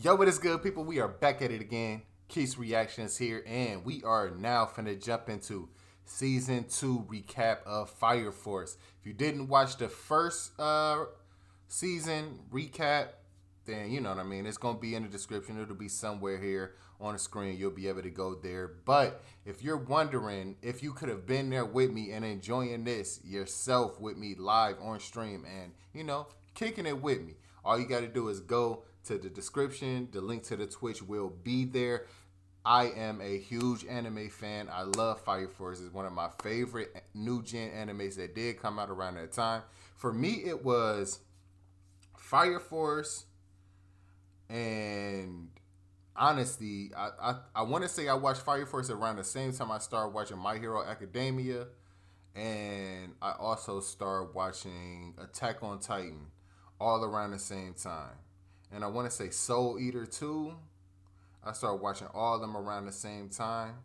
Yo, what is good, people? We are back at it again. Keith's Reactions here, and we are now finna jump into season 2 recap of Fire Force. If you didn't watch the first season recap, then you know what I mean. It's gonna be in the description. It'll be somewhere here on the screen. You'll be able to go there. But if you're wondering if you could have been there with me and enjoying this yourself with me live on stream and kicking it with me, all you got to do is go to the description. The link to the Twitch will be there. I am a huge anime fan. I love Fire Force. It's one of my favorite new gen animes that did come out around that time. For me, it was Fire Force, and honestly, I want to say I watched Fire Force around the same time I started watching My Hero Academia, and I also started watching Attack on Titan all around the same time. And I want to say Soul Eater too. I started watching all of them around the same time.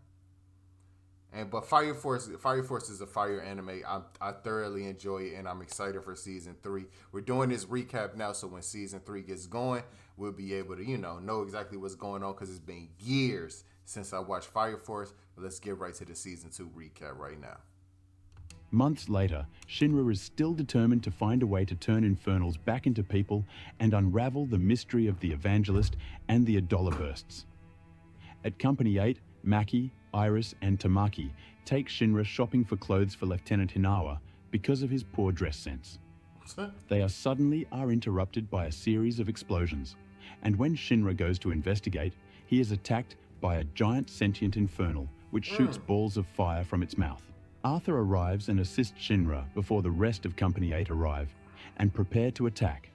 But Fire Force is a fire anime. I thoroughly enjoy it, and I'm excited for season 3. We're doing this recap now, so when season 3 gets going, we'll be able to know exactly what's going on, because it's been years since I watched Fire Force. But let's get right to the season 2 recap right now. Months later, Shinra is still determined to find a way to turn Infernals back into people and unravel the mystery of the Evangelist and the Adola Bursts. At Company 8, Maki, Iris, and Tamaki take Shinra shopping for clothes for Lieutenant Hinawa because of his poor dress sense. They are interrupted by a series of explosions, and when Shinra goes to investigate, he is attacked by a giant sentient infernal which shoots balls of fire from its mouth. Arthur arrives and assists Shinra before the rest of Company 8 arrive and prepare to attack.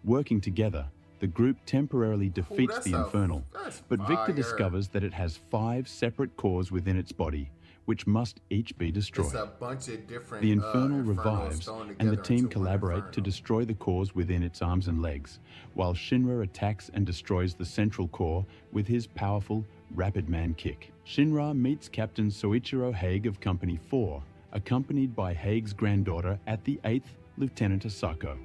Working together, the group temporarily defeats the Infernal, but Victor discovers that it has 5 separate cores within its body, which must each be destroyed. It's a bunch of different, the Infernal revives, and the team collaborate to destroy the cores within its arms and legs, while Shinra attacks and destroys the central core with his powerful Rapid Man Kick. Shinra meets Captain Soichiro Haig of Company 4, accompanied by Haig's granddaughter at the 8th, Lieutenant Asako.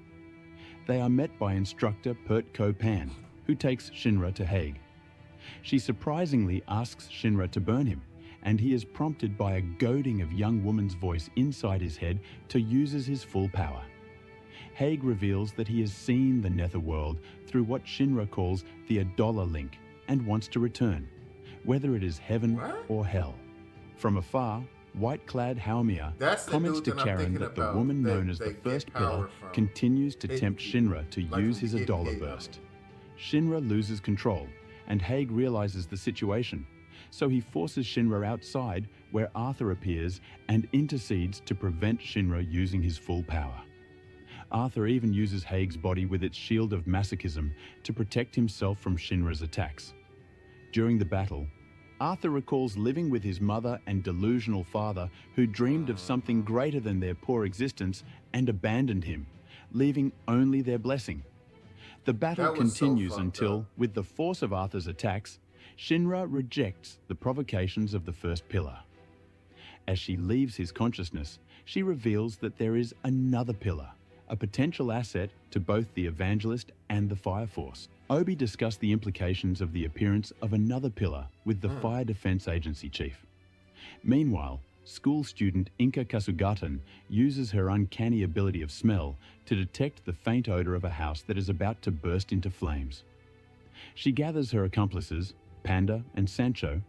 They are met by instructor Pert Ko-Pan, who takes Shinra to Haig. She surprisingly asks Shinra to burn him, and he is prompted by a goading of young woman's voice inside his head to use his full power. Haig reveals that he has seen the Netherworld through what Shinra calls the Adola Link and wants to return, whether it is heaven or hell. From afar, white-clad Haomiya comments to Charon that the woman known as the First Pillar continues to tempt Shinra to use his Adola Burst. Shinra loses control, and Haig realizes the situation, so he forces Shinra outside, where Arthur appears and intercedes to prevent Shinra using his full power. Arthur even uses Haig's body with its shield of masochism to protect himself from Shinra's attacks. During the battle, Arthur recalls living with his mother and delusional father, who dreamed of something greater than their poor existence and abandoned him, leaving only their blessing. The battle continues until, with the force of Arthur's attacks, Shinra rejects the provocations of the First Pillar. As she leaves his consciousness, she reveals that there is another pillar, a potential asset to both the Evangelist and the Fire Force. Obi discussed the implications of the appearance of another pillar with the Fire Defense Agency chief. Meanwhile, school student Inka Kasugatan uses her uncanny ability of smell to detect the faint odor of a house that is about to burst into flames. She gathers her accomplices, Panda and Sancho,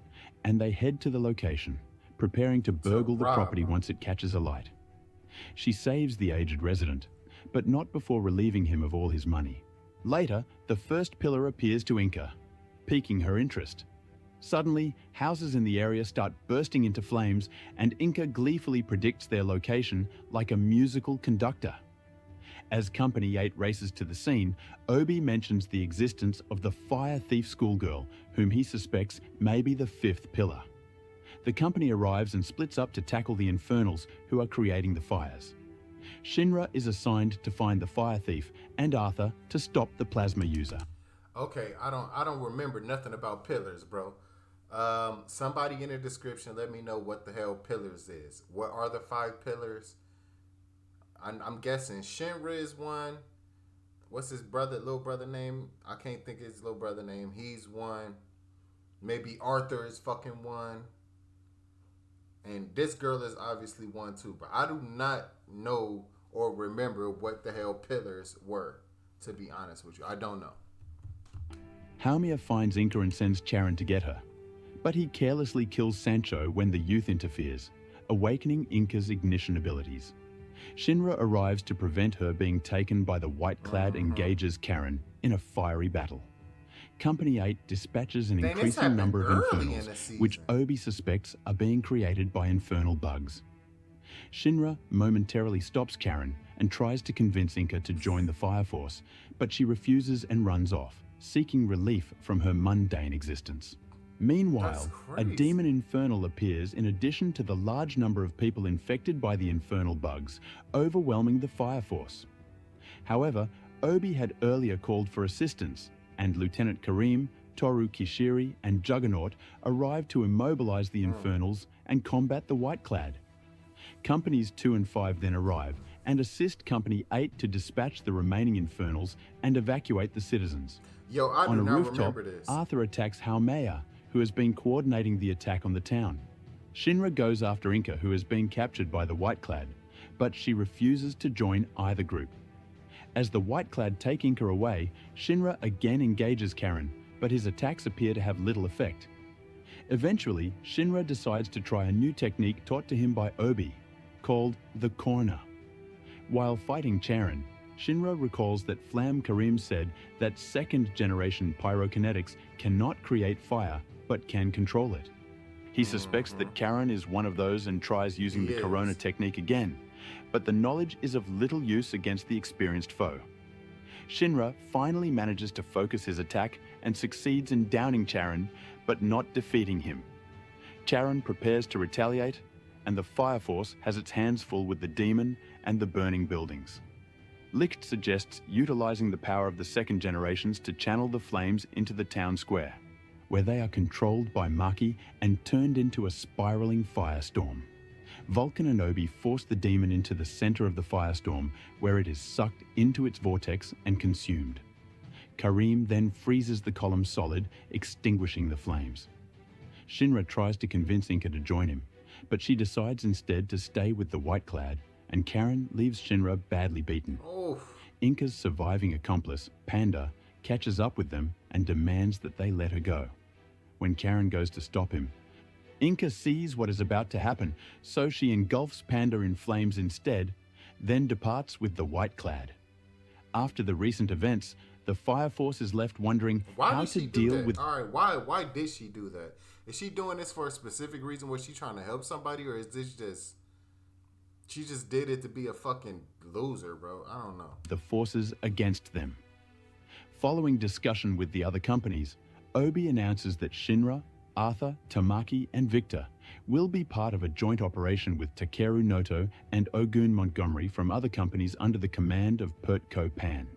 and they head to the location, preparing to burgle the property once it catches alight. She saves the aged resident, but not before relieving him of all his money. Later, the First Pillar appears to Inka, piquing her interest. Suddenly, houses in the area start bursting into flames, and Inka gleefully predicts their location like a musical conductor. As Company 8 races to the scene, Obi mentions the existence of the fire thief schoolgirl, whom he suspects may be the 5th pillar. The company arrives and splits up to tackle the Infernals who are creating the fires. Shinra is assigned to find the fire thief, and Arthur to stop the plasma user. Okay, I don't remember nothing about pillars, bro. Somebody in the description, let me know what the hell pillars is. What are the 5 pillars? I'm guessing Shinra is one. what's his little brother name? I can't think of his little brother name. He's one. Maybe Arthur is fucking one. And this girl is obviously one too. But I do not know or remember what the hell pillars were, to be honest with you. I don't know. Haumea finds Inca and sends Charon to get her. But he carelessly kills Sancho when the youth interferes, awakening Inca's ignition abilities. Shinra arrives to prevent her being taken by the white-clad engages Charon in a fiery battle. Company 8 dispatches an increasing number of infernals, which Obi suspects are being created by infernal bugs. Shinra momentarily stops Charon and tries to convince Inca to join the Fire Force, but she refuses and runs off, seeking relief from her mundane existence. Meanwhile, a demon infernal appears in addition to the large number of people infected by the infernal bugs, overwhelming the Fire Force. However, Obi had earlier called for assistance, and Lieutenant Karim, Toru Kishiri, and Juggernaut arrived to immobilize the infernals and combat the White-Clad. Companies 2 and 5 then arrive and assist Company 8 to dispatch the remaining infernals and evacuate the citizens. On a rooftop, Arthur attacks Haumea, who has been coordinating the attack on the town. Shinra goes after Inca, who has been captured by the White-Clad, but she refuses to join either group. As the White-Clad take Inca away, Shinra again engages Charon, but his attacks appear to have little effect. Eventually, Shinra decides to try a new technique taught to him by Obi, called the Corner. While fighting Charon, Shinra recalls that Flam Karim said that second-generation pyrokinetics cannot create fire, but can control it. He suspects that Charon is one of those and tries using the Corona technique again, but the knowledge is of little use against the experienced foe. Shinra finally manages to focus his attack and succeeds in downing Charon, but not defeating him. Charon prepares to retaliate, and the Fire Force has its hands full with the demon and the burning buildings. Licht suggests utilizing the power of the second generations to channel the flames into the town square, where they are controlled by Maki and turned into a spiraling firestorm. Vulcan and Obi force the demon into the center of the firestorm, where it is sucked into its vortex and consumed. Karim then freezes the column solid, extinguishing the flames. Shinra tries to convince Inca to join him, but she decides instead to stay with the White-Clad, and Charon leaves Shinra badly beaten. Inca's surviving accomplice, Panda, catches up with them and demands that they let her go. When Charon goes to stop him, Inca sees what is about to happen, so she engulfs Panda in flames instead, then departs with the White-Clad. After the recent events, the Fire Force is left wondering how to deal with... All right, why did she do that? Is she doing this for a specific reason? Was she trying to help somebody, or is this just... She just did it to be a fucking loser, bro? I don't know. The forces against them. Following discussion with the other companies, Obi announces that Shinra, Arthur, Tamaki, and Victor will be part of a joint operation with Takeru Noto and Ogun Montgomery from other companies under the command of Pertco Pan.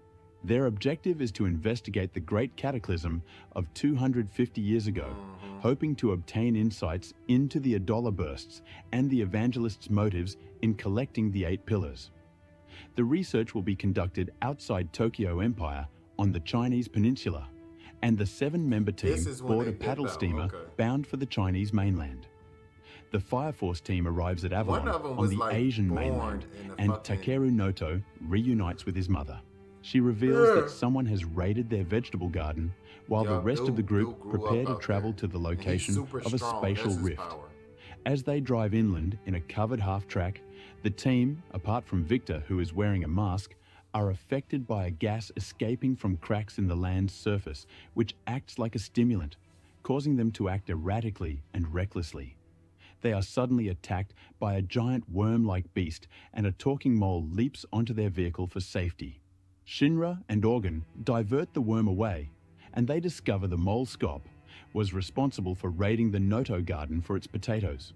Their objective is to investigate the Great Cataclysm of 250 years ago, hoping to obtain insights into the Adola bursts and the evangelists' motives in collecting the 8 pillars. The research will be conducted outside Tokyo Empire on the Chinese peninsula, and the 7-member team board a paddle steamer bound for the Chinese mainland. The Fire Force team arrives at Avalon on the Asian mainland, and Takeru Noto reunites with his mother. She reveals that someone has raided their vegetable garden, while the rest of the group prepare to travel to the location of a spatial rift. As they drive inland in a covered half-track, the team, apart from Victor, who is wearing a mask, are affected by a gas escaping from cracks in the land's surface, which acts like a stimulant, causing them to act erratically and recklessly. They are suddenly attacked by a giant worm-like beast, and a talking mole leaps onto their vehicle for safety. Shinra and Organ divert the worm away, and they discover the mole Scop was responsible for raiding the Noto garden for its potatoes.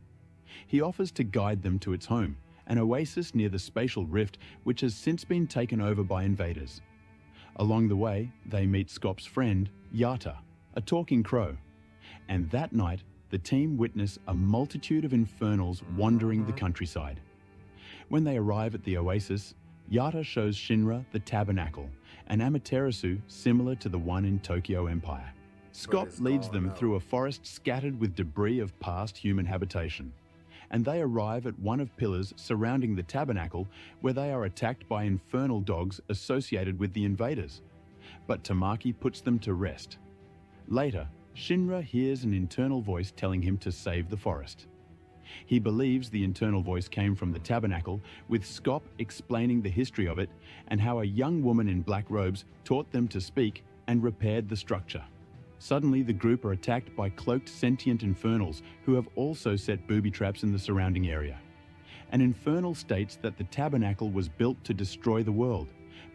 He offers to guide them to its home, an oasis near the spatial rift which has since been taken over by invaders. Along the way, they meet Scop's friend, Yata, a talking crow, and that night the team witness a multitude of infernals wandering the countryside. When they arrive at the oasis, Yata shows Shinra the tabernacle an Amaterasu similar to the one in Tokyo Empire. Scop leads them through a forest scattered with debris of past human habitation, and they arrive at one of pillars surrounding the tabernacle where they are attacked by infernal dogs associated with the invaders. But Tamaki puts them to rest. Later, Shinra hears an internal voice telling him to save the forest. He believes the internal voice came from the tabernacle, with Scop explaining the history of it and how a young woman in black robes taught them to speak and repaired the structure. Suddenly, the group are attacked by cloaked sentient infernals who have also set booby traps in the surrounding area. An infernal states that the tabernacle was built to destroy the world,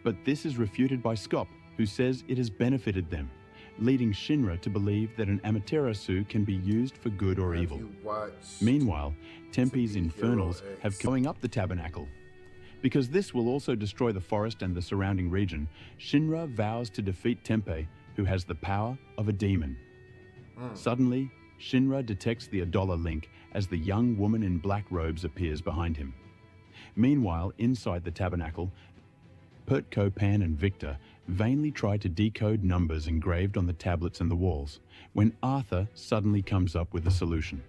but this is refuted by Scop, who says it has benefited them, leading Shinra to believe that an Amaterasu can be used for good or evil. Meanwhile, Tempe's infernals have going up the tabernacle. Because this will also destroy the forest and the surrounding region, Shinra vows to defeat Tempe, who has the power of a demon. Suddenly, Shinra detects the Adola link as the young woman in black robes appears behind him. Meanwhile, inside the tabernacle, Pertko, Pan and Victor vainly try to decode numbers engraved on the tablets and the walls, when Arthur suddenly comes up with a solution.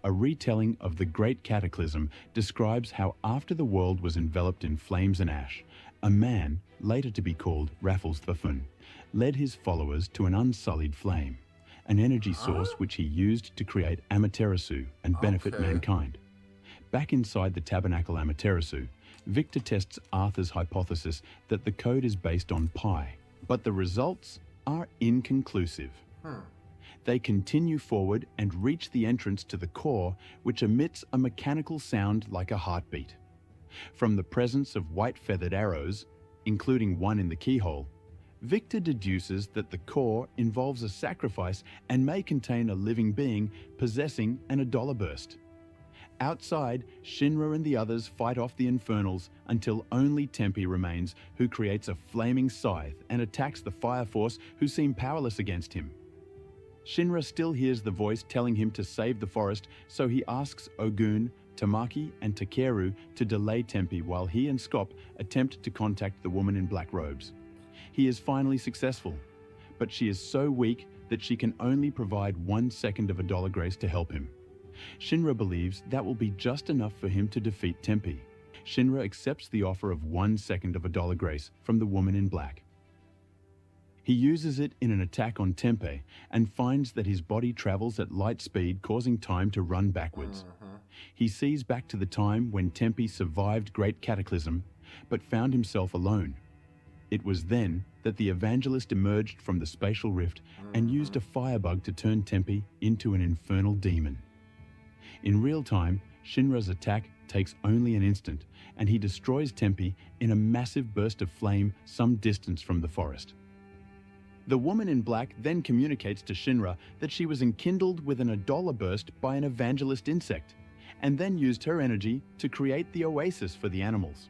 A retelling of the Great Cataclysm describes how after the world was enveloped in flames and ash, a man, later to be called Raffles Thafun, led his followers to an unsullied flame, an energy source which he used to create Amaterasu and benefit mankind. Back inside the tabernacle Amaterasu, Victor tests Arthur's hypothesis that the code is based on pi, but the results are inconclusive. They continue forward and reach the entrance to the core, which emits a mechanical sound like a heartbeat. From the presence of white-feathered arrows, including one in the keyhole, Victor deduces that the core involves a sacrifice and may contain a living being possessing an Adola burst. Outside, Shinra and the others fight off the infernals until only Tempe remains, who creates a flaming scythe and attacks the fire force, who seem powerless against him. Shinra still hears the voice telling him to save the forest, so he asks Ogun, Tamaki and Takeru to delay Tempe while he and Scop attempt to contact the woman in black robes. He is finally successful, but she is so weak that she can only provide 1 second of Adola grace to help him. Shinra believes that will be just enough for him to defeat Tempe. Shinra accepts the offer of 1 second of Adola grace from the woman in black. He uses it in an attack on Tempe and finds that his body travels at light speed, causing time to run backwards. He sees back to the time when Tempe survived Great Cataclysm, but found himself alone. It was then that the evangelist emerged from the spatial rift and used a firebug to turn Tempe into an infernal demon. In real time, Shinra's attack takes only an instant, and he destroys Tempe in a massive burst of flame some distance from the forest. The woman in black then communicates to Shinra that she was enkindled with an Adola burst by an evangelist insect, and then used her energy to create the oasis for the animals.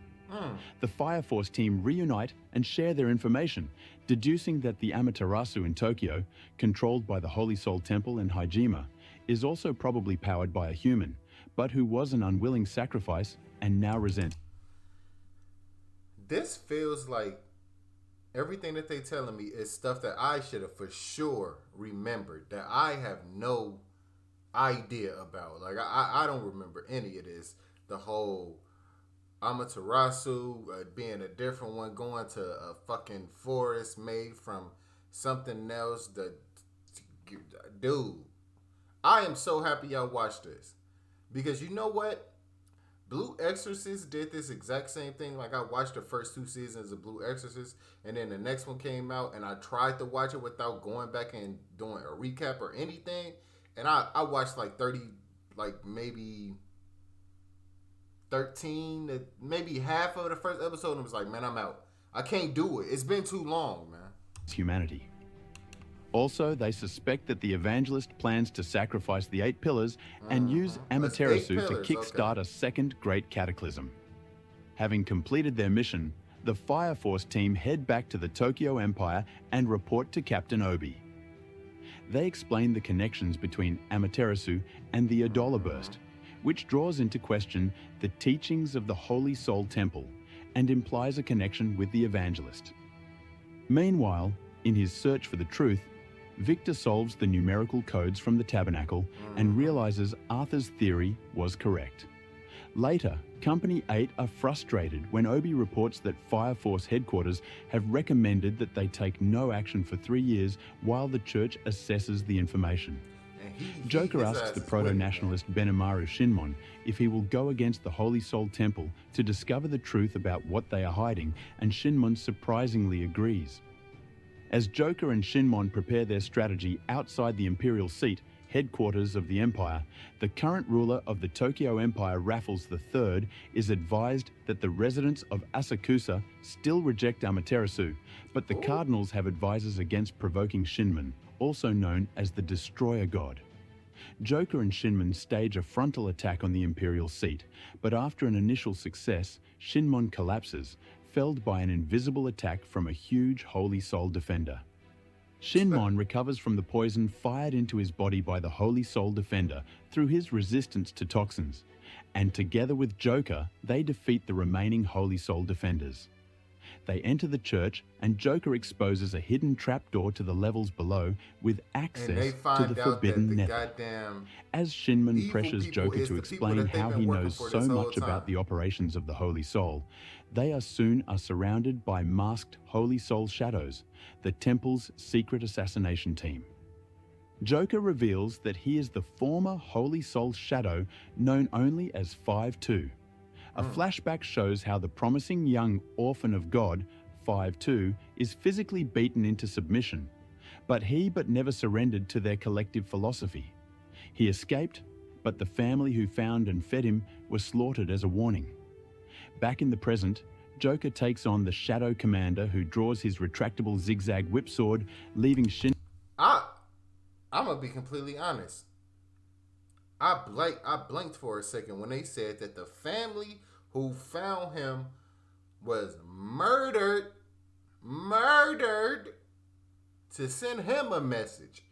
The Fire Force team reunite and share their information, deducing that the Amaterasu in Tokyo, controlled by the Holy Soul Temple in Hajima, is also probably powered by a human, but who was an unwilling sacrifice and now resents. This feels like everything that they telling me is stuff that I should have for sure remembered, that I have no idea about. Like, I don't remember any of this. The whole Amaterasu being a different one, going to a fucking forest made from something else. Dude, I am so happy y'all watched this, because you know what? Blue Exorcist did this exact same thing. Like, I watched the first 2 seasons of Blue Exorcist, and then the next one came out, and I tried to watch it without going back and doing a recap or anything. And I watched like 30, like maybe 13, maybe half of the first episode, and was like, man, I'm out. I can't do it. It's been too long, man. Humanity. Also, they suspect that the evangelist plans to sacrifice the 8 pillars and use Amaterasu to kickstart a second Great Cataclysm. Having completed their mission, the Fire Force team head back to the Tokyo Empire and report to Captain Obi. They explain the connections between Amaterasu and the Adola burst, which draws into question the teachings of the Holy Soul Temple and implies a connection with the evangelist. Meanwhile, in his search for the truth, Victor solves the numerical codes from the tabernacle and realizes Arthur's theory was correct. Later, Company 8 are frustrated when Obi reports that Fireforce headquarters have recommended that they take no action for 3 years while the church assesses the information. Joker asks the proto-nationalist Benimaru Shinmon if he will go against the Holy Soul Temple to discover the truth about what they are hiding, and Shinmon surprisingly agrees. As Joker and Shinmon prepare their strategy outside the Imperial Seat, headquarters of the Empire, the current ruler of the Tokyo Empire, Raffles III, is advised that the residents of Asakusa still reject Amaterasu, but the cardinals have advisors against provoking Shinmon, also known as the Destroyer God. Joker and Shinmon stage a frontal attack on the Imperial Seat, but after an initial success, Shinmon collapses, felled by an invisible attack from a huge Holy Soul Defender. Shinmon recovers from the poison fired into his body by the Holy Soul Defender through his resistance to toxins, and together with Joker, they defeat the remaining Holy Soul Defenders. They enter the church, and Joker exposes a hidden trapdoor to the levels below with access to the forbidden nether. As Shinmon pressures Joker to explain how he knows so much about the operations of the Holy Soul, they are surrounded by masked Holy Soul shadows, the temple's secret assassination team. Joker reveals that he is the former Holy Soul Shadow known only as 5-2. A flashback shows how the promising young orphan of God, 5-2, is physically beaten into submission, but never surrendered to their collective philosophy. He escaped, but the family who found and fed him were slaughtered as a warning. Back in the present, Joker takes on the Shadow Commander, who draws his retractable zigzag whip sword, leaving Shin... I'm gonna be completely honest. I blinked for a second when they said that the family who found him was murdered to send him a message.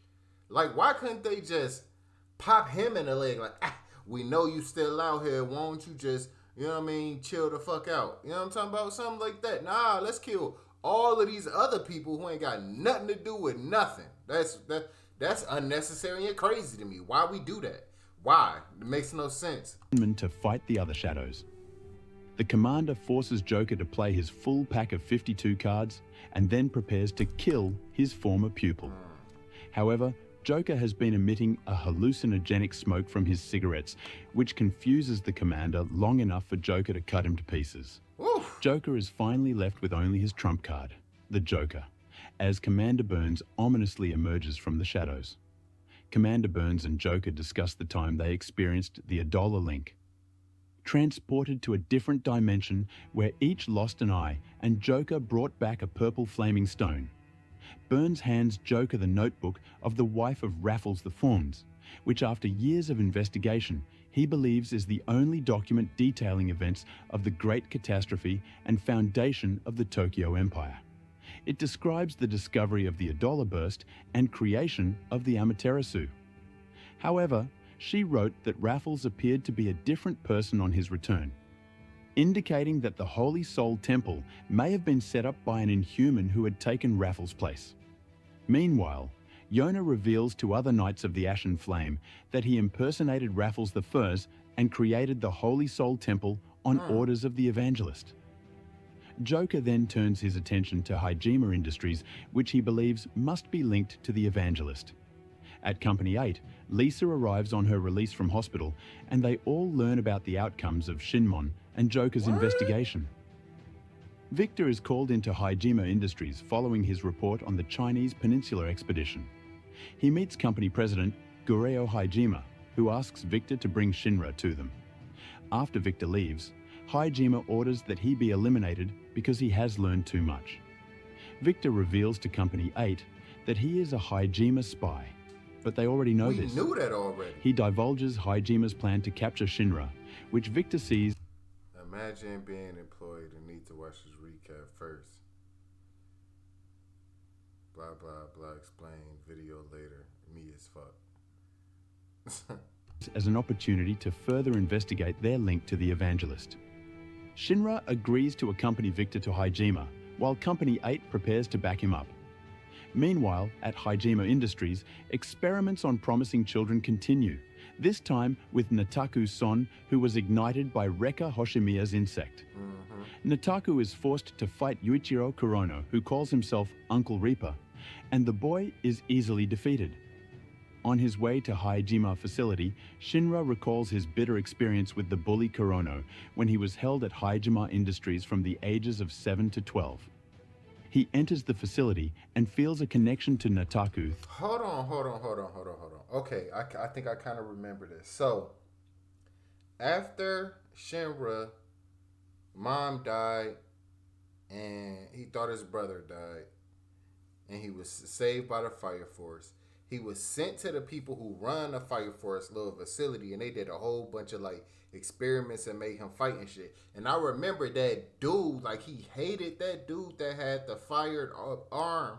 Like, why couldn't they just pop him in the leg? Like, we know you still out here. Won't you just, you know what I mean, chill the fuck out? You know what I'm talking about? Something like that. Nah, let's kill all of these other people who ain't got nothing to do with nothing. That's unnecessary and crazy to me. Why we do that? Why? It makes no sense. To fight the other shadows. The commander forces Joker to play his full pack of 52 cards and then prepares to kill his former pupil. However, Joker has been emitting a hallucinogenic smoke from his cigarettes, which confuses the commander long enough for Joker to cut him to pieces. Oof. Joker is finally left with only his trump card, the Joker, as Commander Burns ominously emerges from the shadows. Commander Burns and Joker discuss the time they experienced the Adola link. Transported to a different dimension where each lost an eye and Joker brought back a purple flaming stone. Burns hands Joker the notebook of the wife of Raffles the Fawns, which after years of investigation, he believes is the only document detailing events of the Great Catastrophe and foundation of the Tokyo Empire. It describes the discovery of the Adola burst and creation of the Amaterasu. However, she wrote that Raffles appeared to be a different person on his return, indicating that the Holy Soul Temple may have been set up by an inhuman who had taken Raffles' place. Meanwhile, Yona reveals to other Knights of the Ashen Flame that he impersonated Raffles I and created the Holy Soul Temple on orders of the Evangelist. Joker then turns his attention to Hijima Industries, which he believes must be linked to the Evangelist. At Company 8, Lisa arrives on her release from hospital, and they all learn about the outcomes of Shinmon and Joker's investigation. Victor is called into Hijima Industries following his report on the Chinese Peninsula expedition. He meets company president Gureo Hijima, who asks Victor to bring Shinra to them. After Victor leaves, Hijima orders that he be eliminated because he has learned too much. Victor reveals to Company 8 that he is a Hijima spy, but they already know this. We knew that already. He divulges Hijima's plan to capture Shinra, which Victor sees. Imagine being employed and need to watch this recap first. Blah, blah, blah, explain, video later, me as fuck. As an opportunity to further investigate their link to the Evangelist. Shinra agrees to accompany Victor to Hajime, while Company 8 prepares to back him up. Meanwhile, at Hajime Industries, experiments on promising children continue, this time with Nataku Son, who was ignited by Rekka Hoshimiya's insect. Nataku is forced to fight Yuichiro Kurono, who calls himself Uncle Reaper, and the boy is easily defeated. On his way to Hajime facility, Shinra recalls his bitter experience with the bully Kurono when he was held at Hajime Industries from the ages of 7 to 12. He enters the facility and feels a connection to Nataku. Hold on. Okay, I think I kind of remember this. So, after Shinra, mom died, and he thought his brother died, and he was saved by the fire force. He was sent to the people who run the fire force little facility, and they did a whole bunch of like experiments and made him fight and shit. And I remember that dude, like he hated that dude that had the fired arm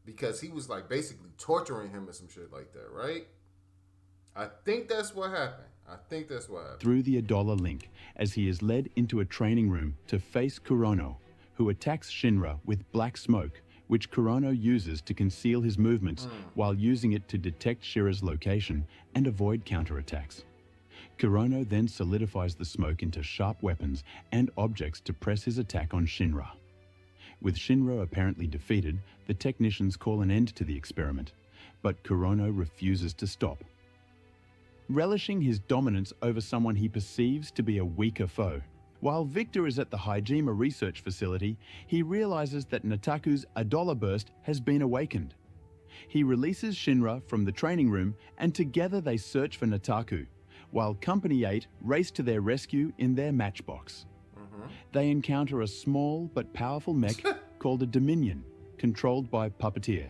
because he was like basically torturing him or some shit like that, right? I think that's what happened. Through the Adola link, as he is led into a training room to face Kurono, who attacks Shinra with black smoke, which Kurono uses to conceal his movements while using it to detect Shira's location and avoid counterattacks. Kurono then solidifies the smoke into sharp weapons and objects to press his attack on Shinra. With Shinra apparently defeated, the technicians call an end to the experiment, but Kurono refuses to stop. Relishing his dominance over someone he perceives to be a weaker foe, while Victor is at the Hajime research facility, he realizes that Nataku's Adola burst has been awakened. He releases Shinra from the training room and together they search for Nataku, while Company 8 race to their rescue in their matchbox. They encounter a small but powerful mech called a Dominion, controlled by Puppeteer.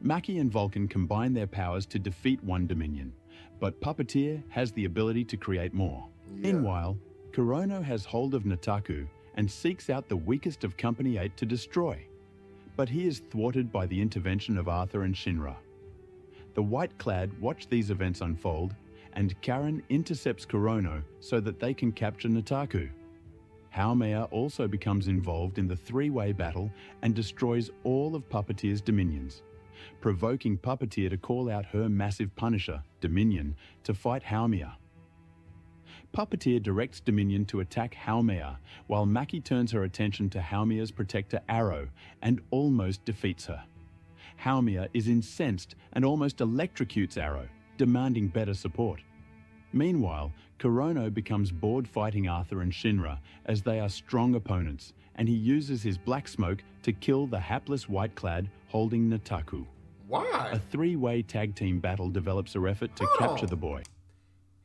Maki and Vulcan combine their powers to defeat one Dominion, but Puppeteer has the ability to create more. Meanwhile, Kurono has hold of Nataku and seeks out the weakest of Company 8 to destroy, but he is thwarted by the intervention of Arthur and Shinra. The White-Clad watch these events unfold, and Karen intercepts Kurono so that they can capture Nataku. Haumea also becomes involved in the three-way battle and destroys all of Puppeteer's dominions, provoking Puppeteer to call out her massive punisher, Dominion, to fight Haumea. Puppeteer directs Dominion to attack Haumea, while Maki turns her attention to Haumea's protector Arrow and almost defeats her. Haumea is incensed and almost electrocutes Arrow, demanding better support. Meanwhile, Kurono becomes bored fighting Arthur and Shinra as they are strong opponents, and he uses his black smoke to kill the hapless White-Clad holding Nataku. Why? A three-way tag team battle develops a effort to capture the boy.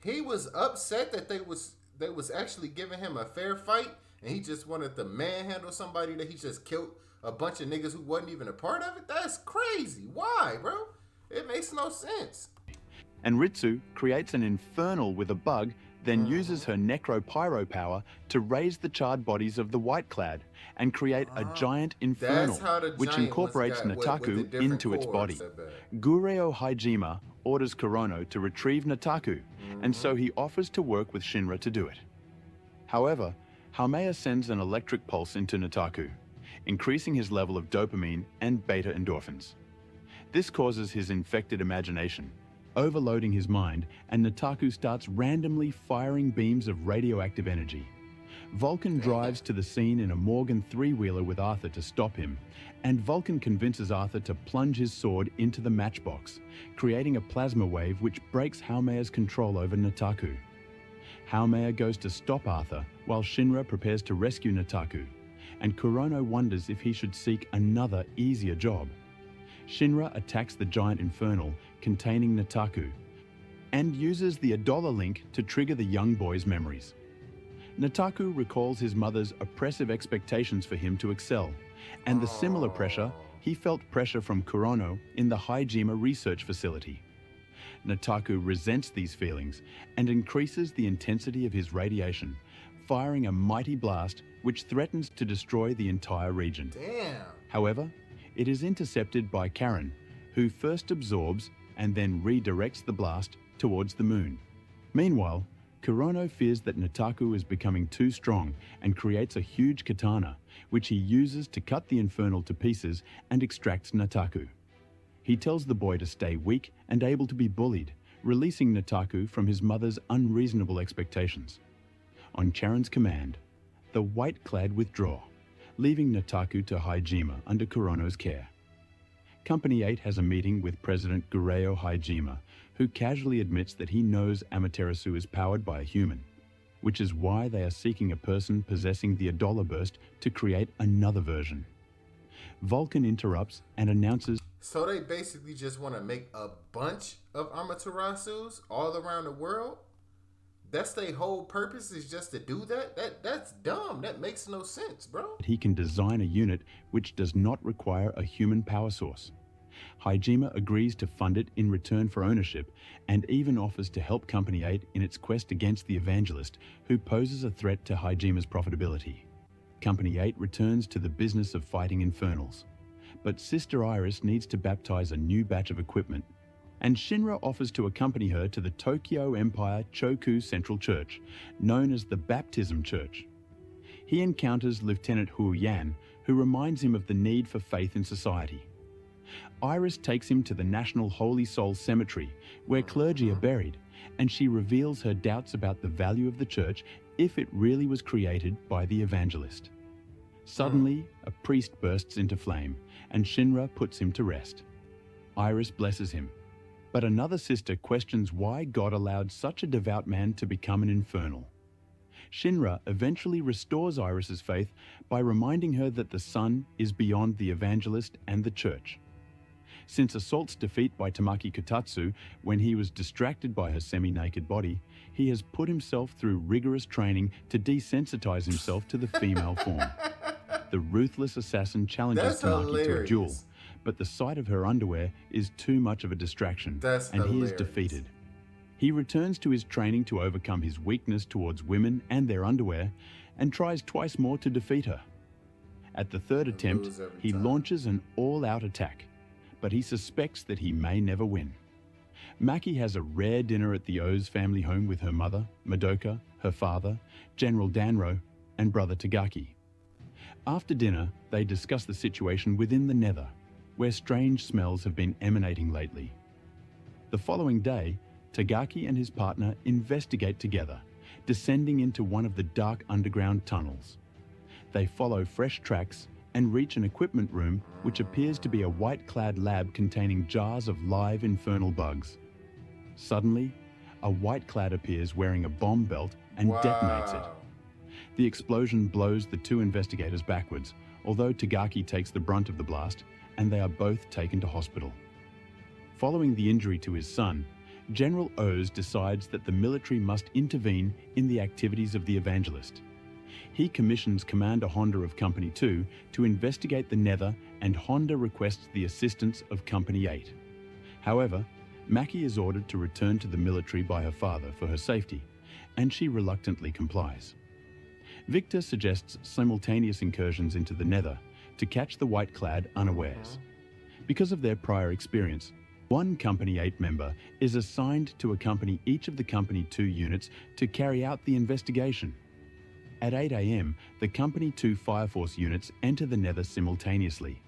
He was upset that they was actually giving him a fair fight, and he just wanted to manhandle somebody that he just killed a bunch of niggas who wasn't even a part of it. That's crazy. Why, bro? It makes no sense. And Ritsu creates an infernal with a bug, then uses her necro-pyro power to raise the charred bodies of the White-Clad and create a giant infernal, which incorporates Nataku into its body. Gureo Hajime orders Kurono to retrieve Nataku, and so he offers to work with Shinra to do it. However, Haumea sends an electric pulse into Nataku, increasing his level of dopamine and beta endorphins. This causes his infected imagination, overloading his mind, and Nataku starts randomly firing beams of radioactive energy. Vulcan drives to the scene in a Morgan three-wheeler with Arthur to stop him, and Vulcan convinces Arthur to plunge his sword into the matchbox, creating a plasma wave which breaks Haumea's control over Nataku. Haumea goes to stop Arthur while Shinra prepares to rescue Nataku, and Kurono wonders if he should seek another, easier job. Shinra attacks the giant infernal containing Nataku and uses the Adola link to trigger the young boy's memories. Nataku recalls his mother's oppressive expectations for him to excel, and the similar pressure he felt pressure from Kurono in the Hajime research facility. Nataku resents these feelings and increases the intensity of his radiation, firing a mighty blast which threatens to destroy the entire region. Damn. However, it is intercepted by Karen, who first absorbs and then redirects the blast towards the moon. Meanwhile, Kurono fears that Nataku is becoming too strong and creates a huge katana, which he uses to cut the Infernal to pieces and extracts Nataku. He tells the boy to stay weak and able to be bullied, releasing Nataku from his mother's unreasonable expectations. On Charon's command, the White-Clad withdraw, leaving Nataku to Haijima under Kurono's care. Company 8 has a meeting with President Gureo Haijima, who casually admits that he knows Amaterasu is powered by a human, which is why they are seeking a person possessing the Adola Burst to create another version. Vulcan interrupts and announces... So they basically just want to make a bunch of Amaterasus all around the world? That's their whole purpose, is just to do that? That's dumb. That makes no sense, bro. He can design a unit which does not require a human power source. Haijima agrees to fund it in return for ownership and even offers to help Company 8 in its quest against the Evangelist, who poses a threat to Haijima's profitability. Company 8 returns to the business of fighting Infernals. But Sister Iris needs to baptize a new batch of equipment, and Shinra offers to accompany her to the Tokyo Empire Choku Central Church, known as the Baptism Church. He encounters Lieutenant Hu Yan, who reminds him of the need for faith in society. Iris takes him to the National Holy Soul Cemetery, where clergy are buried, and she reveals her doubts about the value of the church if it really was created by the Evangelist. Suddenly, a priest bursts into flame, and Shinra puts him to rest. Iris blesses him, but another sister questions why God allowed such a devout man to become an infernal. Shinra eventually restores Iris's faith by reminding her that the sun is beyond the Evangelist and the church. Since Assault's defeat by Tamaki Kutatsu when he was distracted by her semi-naked body, he has put himself through rigorous training to desensitize himself to the female form. The ruthless assassin challenges Tamaki to a duel, but the sight of her underwear is too much of a distraction, and he is defeated. He returns to his training to overcome his weakness towards women and their underwear, and tries twice more to defeat her. At the third attempt, he launches an all-out attack, but he suspects that he may never win. Maki has a rare dinner at the O's family home with her mother, Madoka, her father, General Danro, and brother Tagaki. After dinner, they discuss the situation within the Nether, where strange smells have been emanating lately. The following day, Tagaki and his partner investigate together, descending into one of the dark underground tunnels. They follow fresh tracks and reach an equipment room which appears to be a white-clad lab containing jars of live infernal bugs. Suddenly, a white-clad appears wearing a bomb belt and detonates it. The explosion blows the two investigators backwards, although Tagaki takes the brunt of the blast, and they are both taken to hospital. Following the injury to his son, General Oz decides that the military must intervene in the activities of the Evangelist. He commissions Commander Honda of Company 2 to investigate the Nether, and Honda requests the assistance of Company 8. However, Maki is ordered to return to the military by her father for her safety, and she reluctantly complies. Victor suggests simultaneous incursions into the Nether to catch the white-clad unawares. Because of their prior experience, one Company 8 member is assigned to accompany each of the Company 2 units to carry out the investigation. At 8 AM, the Company 2 Fireforce units enter the Nether simultaneously.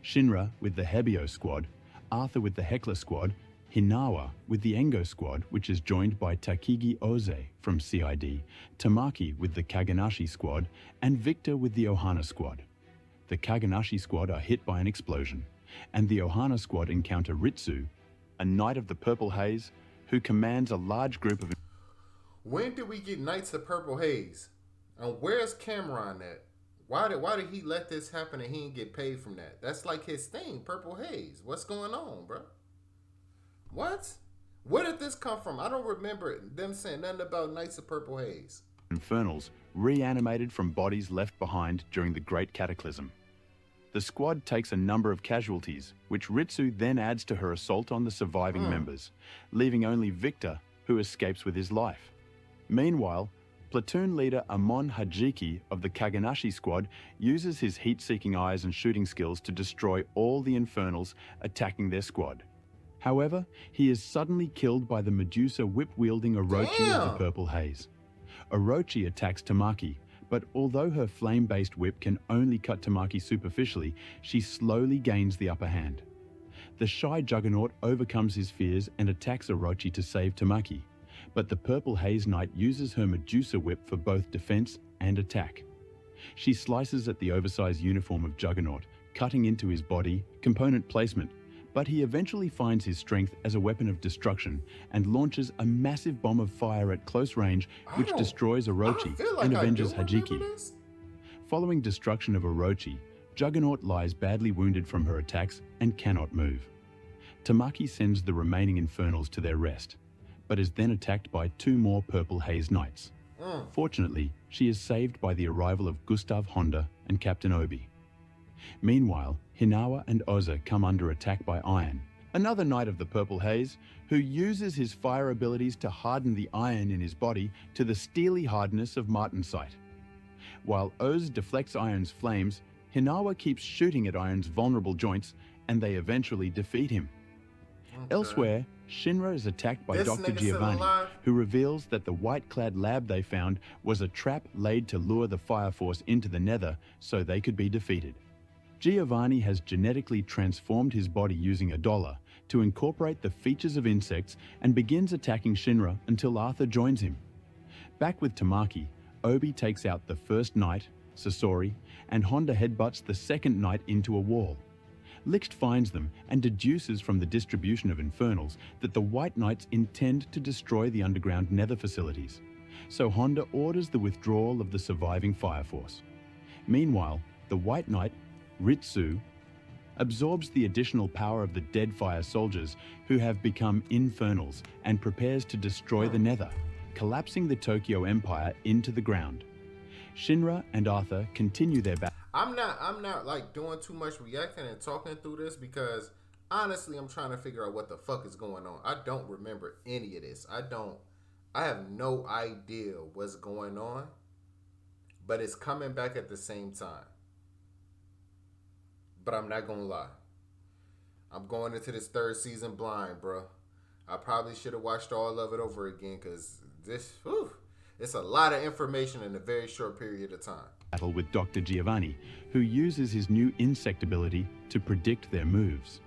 Shinra with the Hebio squad, Arthur with the Heckler squad, Hinawa with the Engo squad, which is joined by Takigi Oze from CID, Tamaki with the Kaganashi squad, and Victor with the Ohana squad. The Kaganashi squad are hit by an explosion, and the Ohana squad encounter Ritsu, a Knight of the Purple Haze, who commands a large group of... When did we get Knights of Purple Haze? And where's Cameron at? Why did he let this happen and he didn't get paid from that? That's like his thing, Purple Haze. What's going on, bro? What? Where did this come from? I don't remember them saying nothing about Knights of Purple Haze. Infernals reanimated from bodies left behind during the Great Cataclysm. The squad takes a number of casualties, which Ritsu then adds to her assault on the surviving members, leaving only Victor, who escapes with his life. Meanwhile, platoon leader Amon Hajiki of the Kaganashi squad uses his heat-seeking eyes and shooting skills to destroy all the Infernals attacking their squad. However, he is suddenly killed by the Medusa whip-wielding Orochi of the Purple Haze. Orochi attacks Tamaki, but although her flame-based whip can only cut Tamaki superficially, she slowly gains the upper hand. The shy Juggernaut overcomes his fears and attacks Orochi to save Tamaki, but the Purple Haze Knight uses her Medusa whip for both defense and attack. She slices at the oversized uniform of Juggernaut, cutting into his body, component placement, but he eventually finds his strength as a weapon of destruction and launches a massive bomb of fire at close range which destroys Orochi and avenges Hajiki. Following destruction of Orochi, Juggernaut lies badly wounded from her attacks and cannot move. Tamaki sends the remaining Infernals to their rest, but is then attacked by 2 more Purple Haze Knights. Fortunately, she is saved by the arrival of Gustav Honda and Captain Obi. Meanwhile, Hinawa and Oza come under attack by Iron, another Knight of the Purple Haze, who uses his fire abilities to harden the iron in his body to the steely hardness of martensite. While Oz deflects Iron's flames, Hinawa keeps shooting at Iron's vulnerable joints, and they eventually defeat him. Elsewhere, Shinra is attacked by Dr. Giovanni, who reveals that the white-clad lab they found was a trap laid to lure the Fire Force into the Nether so they could be defeated. Giovanni has genetically transformed his body using a dollar to incorporate the features of insects and begins attacking Shinra until Arthur joins him. Back with Tamaki, Obi takes out the first knight, Sasori, and Honda headbutts the second knight into a wall. Licht finds them and deduces from the distribution of Infernals that the White Knights intend to destroy the underground Nether facilities, so Honda orders the withdrawal of the surviving Fire Force. Meanwhile, the White Knight, Ritsu, absorbs the additional power of the dead fire soldiers who have become Infernals and prepares to destroy the Nether, collapsing the Tokyo Empire into the ground. Shinra and Arthur continue their battle. I'm not like doing too much reacting and talking through this because honestly I'm trying to figure out what the fuck is going on. I don't remember any of this. I have no idea what's going on, but it's coming back at the same time. But I'm not gonna lie, I'm going into this 3rd season blind, bro. I probably should have watched all of it over again because it's a lot of information in a very short period of time. Battle with Dr. Giovanni, who uses his new insect ability to predict their moves.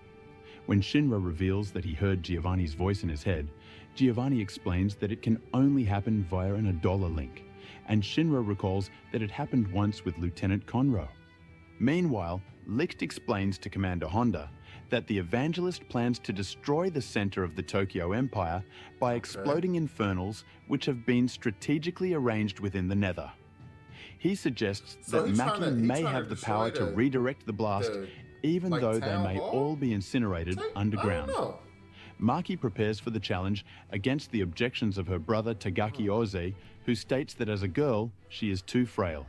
When Shinra reveals that he heard Giovanni's voice in his head, Giovanni explains that it can only happen via an Adola link, and Shinra recalls that it happened once with Lieutenant Conroe. Meanwhile, Licht explains to Commander Honda that the Evangelist plans to destroy the center of the Tokyo Empire by exploding Infernals which have been strategically arranged within the Nether. He suggests that Maki may have the power to redirect the blast, even though they may all be incinerated underground. Maki prepares for the challenge against the objections of her brother Tagaki Oze, who states that as a girl, she is too frail.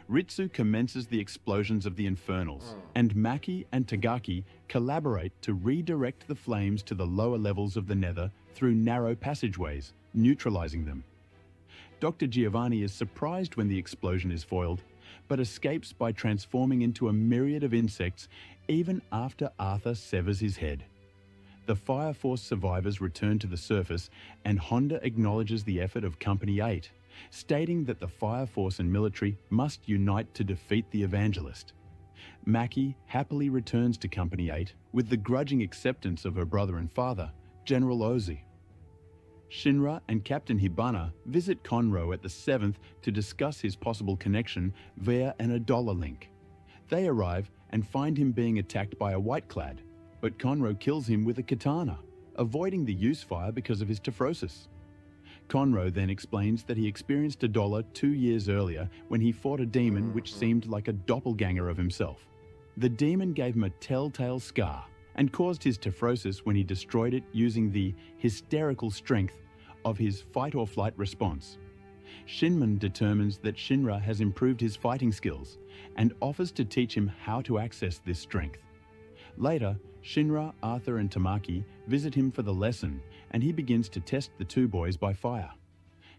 Ritsu commences the explosions of the Infernals, and Maki and Tagaki collaborate to redirect the flames to the lower levels of the Nether through narrow passageways, neutralizing them. Dr. Giovanni is surprised when the explosion is foiled, but escapes by transforming into a myriad of insects even after Arthur severs his head. The Fire Force survivors return to the surface, and Honda acknowledges the effort of Company 8, stating that the Fire Force and military must unite to defeat the Evangelist. Maki happily returns to Company 8 with the grudging acceptance of her brother and father, General Ozi. Shinra and Captain Hibana visit Conroe at the 7th to discuss his possible connection via an Adola link. They arrive and find him being attacked by a white-clad, but Conroe kills him with a katana, avoiding the use fire because of his tephrosis. Conroe then explains that he experienced Adola 2 years earlier when he fought a demon which seemed like a doppelganger of himself. The demon gave him a telltale scar and caused his tephrosis when he destroyed it using the hysterical strength of his fight-or-flight response. Shinman determines that Shinra has improved his fighting skills and offers to teach him how to access this strength. Later, Shinra, Arthur and Tamaki visit him for the lesson, and he begins to test the 2 boys by fire.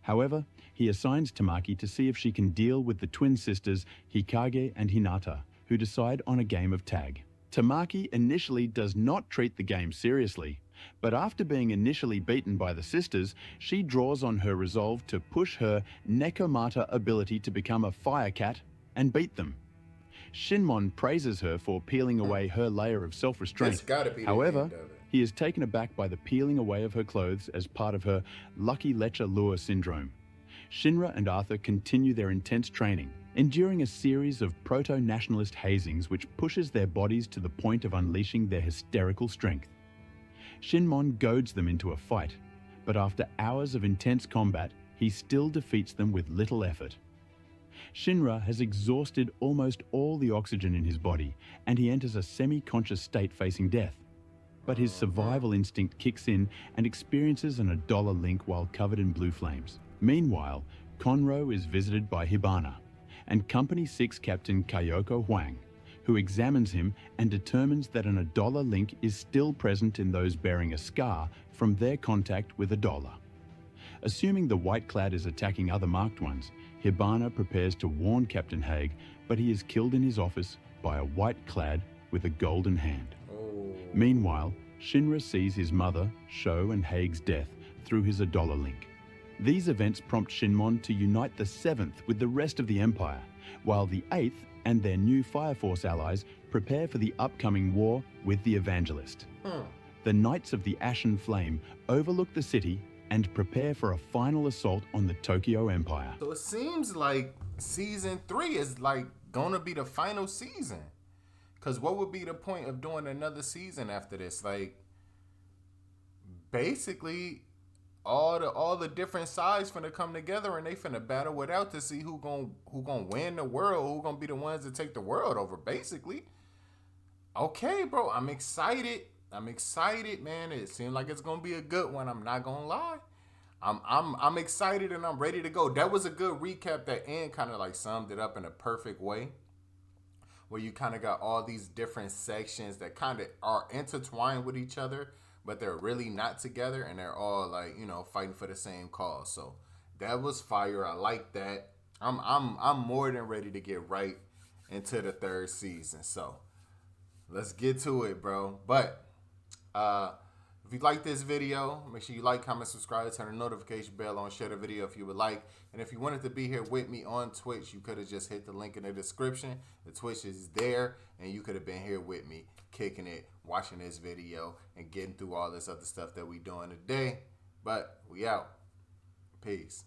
However, he assigns Tamaki to see if she can deal with the twin sisters Hikage and Hinata, who decide on a game of tag. Tamaki initially does not treat the game seriously, but after being initially beaten by the sisters, she draws on her resolve to push her Nekomata ability to become a fire cat and beat them. Shinmon praises her for peeling away her layer of self-restraint. However, he is taken aback by the peeling away of her clothes as part of her Lucky Lecher Lure syndrome. Shinra and Arthur continue their intense training, enduring a series of proto-nationalist hazings which pushes their bodies to the point of unleashing their hysterical strength. Shinmon goads them into a fight, but after hours of intense combat, he still defeats them with little effort. Shinra has exhausted almost all the oxygen in his body, and he enters a semi-conscious state facing death. But his survival instinct kicks in and experiences an $1 link while covered in blue flames. Meanwhile, Conroe is visited by Hibana and Company 6 Captain Kayoko Huang, who examines him and determines that an $1 link is still present in those bearing a scar from their contact with $1. Assuming the White Clad is attacking other marked ones, Hibana prepares to warn Captain Haig, but he is killed in his office by a White Clad with a golden hand. Meanwhile, Shinra sees his mother, Sho, and Haig's death through his $1 link. These events prompt Shinmon to unite the 7th with the rest of the Empire, while the 8th and their new Fireforce allies prepare for the upcoming war with the Evangelist. The Knights of the Ashen Flame overlook the city and prepare for a final assault on the Tokyo Empire. So it seems like season 3 is like gonna be the final season. Cause what would be the point of doing another season after this? Like, basically, all the different sides finna come together and they finna battle it out to see who gon' win the world, who gonna be the ones that take the world over, basically. Okay, bro, I'm excited. I'm excited, man. It seems like it's gonna be a good one. I'm not gonna lie. I'm excited and I'm ready to go. That was a good recap. That end kind of like summed it up in a perfect way, where you kind of got all these different sections that kind of are intertwined with each other, but they're really not together, and they're all like, you know, fighting for the same cause. So that was fire. I like that. I'm more than ready to get right into the 3rd season. So let's get to it, bro. But if you like this video, make sure you like, comment, subscribe, turn the notification bell on, share the video if you would like. And if you wanted to be here with me on Twitch, you could have just hit the link in the description. The Twitch is there, and you could have been here with me, kicking it, watching this video, and getting through all this other stuff that we doing today. But we out. Peace.